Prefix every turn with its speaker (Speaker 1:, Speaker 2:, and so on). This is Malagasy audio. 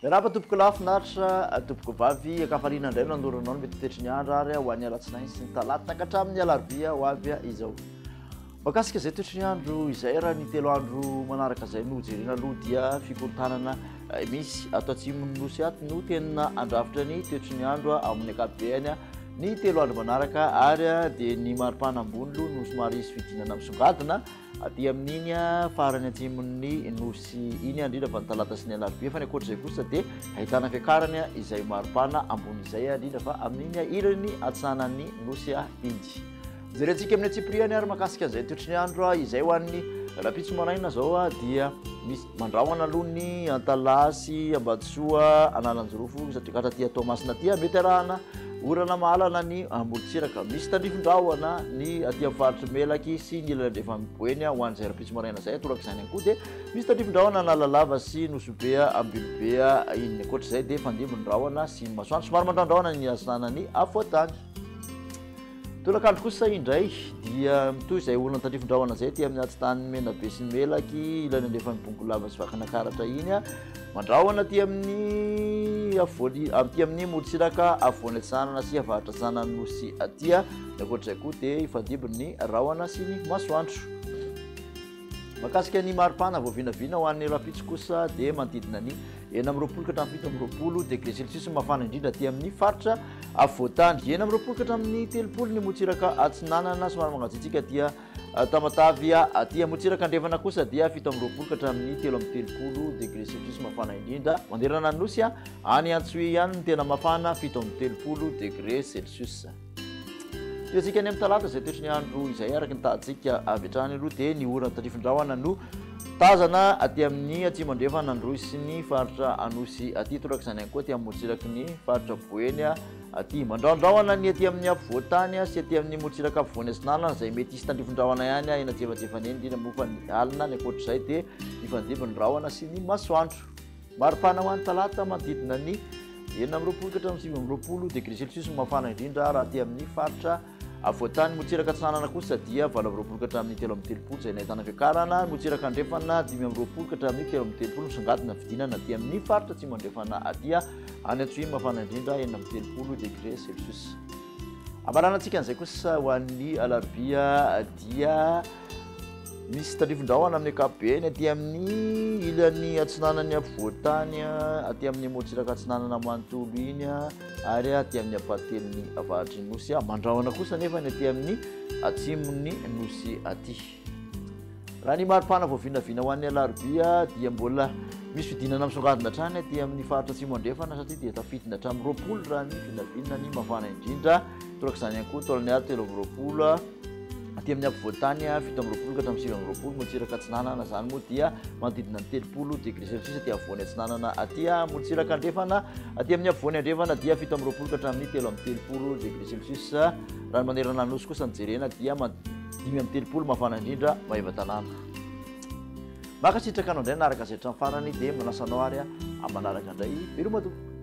Speaker 1: Raha tompoko lafinaritra tompoko vavy akafarina indray nandoranao mety tetry ny andro ary ho an'ny alatsinainy sy ny talata ka hatramin'ny alarobia ho avy izao. Makasika izay toetry ny andro izay raha ny telo andro manaraka izay no jerena aloha dia fikontanana misy ato atsimon'ny nosy ato no tena andrafitra ny toetry ny andro amin'ny ankapobeny ny telo andro manaraka ary dia ny maripana ambony aloha no somary isy fidinana misongadina aty amin'iny farany atsimon'ny nosy iny indrindra fa ny talata sy ny alarobia fa ny ankoatr'izay kosa dia ahitana fiakarany izay maripana ambony izay indrindra fa amin'iny irany atsanan'ny nosy indy. Jerentsika amin'ny atsipriany ary makasika izay toetry ny andro izay ho an'ny rapitso maraina zao dia misy mandrahona aloha ny Antalasy, Ambatosoa, Analanjorofo satria katraty Toamasina aty mety arahana orana mahalana ny Ambolitsiraka, misy tandrifon-drahona ny aty amin'ny faritry Melaky sy ny ilany andrefa miboeny ho an'izay rapitso maraina izay atoraka izany ihany koa dia misy tandrifon-drahona Analalava sy Nosibea, Ambilobea iny ankoatr'izay dia fandimby-drahona sy ny masoandro somary mandrandrahona ny asanany afoatany. Tolakandro kosa indray dia mitoy izay olona tandrifon-drahona izay ty amin'ny atitany Menabe sy ny Melaky ilany andrefa Mibongolava sy Vakanakaratra iny mandrahona aty amin'ny avoany aty amin'ny Molotsiraka avoany atsanana sy avaratra atsanana nosy aty ankoatr'izay koa dia ifandimby ny rahona sy ny masoandro. Makasika ny maripana voavinavina ho an'ny rapitso kosa dia manodidina ny 9 ka hatramin'ny 17 degré celsius mafana indrindra aty amin'ny faritra afoatany, 9 ka hatramin'ny 30 ny Motsiraka atsinanana somary mangatsiatsika aty Tamatavy aty Motsiraka andrefana kosa dia 17 ka hatramin'ny 13 degré celsius mafana indrindra, manderana ny nosy any Antsohihy ihany tena mafana 17 degré celsius. Tsika any amin'ny talata izay toetry ny andro izay araka ny tahantsika avy hatrany aloha dia ny orana tandrifon-drahona no tazana aty amin'ny atsimo andrefana Androy ny faritra Anosy aty toraka izany ihany koa aty amin'ny Motsiraka ny faritra Boeny aty mandrandrahona ny aty amin'ny afovoantany sy aty amin'ny Motsiraka afovoany atsinanana izay mety isy tandrifon-drahona ihany eny antsefatsefany eny indrindra moa fa ny alina ny ankoatr'izay dia ifandimby ny rahona sy ny masoandro. Maripana ho an'ny talata manodidina ny 20 ka hatramin'ny 27 degré celsius mafana indrindra raha aty amin'ny faritra afoatany. Motsiraka atsinanana kosa dia 20 ka hatramin'ny 13 izay nahitana fiakarana, Motsiraka andrefana 20 ka hatramin'ny 13 misongadina vidinana aty amin'ny faritra atsimo andrefana aty any Antsohihy mafana indrindra 30 degré celsius. Amaranantsika an'izay kosa ho an'ny alarobia dia misy tandrifon-drahona amin'ny ankapobeny aty amin'ny ilany atsinanany afovoantany aty amin'ny Motsiraka atsinanana manontolo iny ary aty amin'ny apateliny avaratry nosy mandrahona kosa nefa ny aty amin'ny atsimony nosy aty. Raha ny maripana voavinavina ho an'ny alarobia dia mbola misy fidinana misongadina hatrany aty amin'ny faritra atsimo andrefana satria dia tafidina hatramin'ny 20 raha ny vinavina ny mafana indrindra, toraka izany ihany koa taolany ary 20 aty amin'ny afovoantany 17 ka hatramin'ny 20 Motsiraka atsinanana izany moa dia manodidina ny 30 degré celsius aty afovoany atsinanana aty Motsiraka andrefana, aty amin'ny afovoany andrefana dia 17 ka hatramin'ny 13 degré celsius. Raha ny manerana nosy kosa nijerena dia 5 mafana indrindra Maheva-tanàna. Makasitraka anao indray naraka izay hatramin'ny farany dia manasanao ary manaraka indray velomadoa.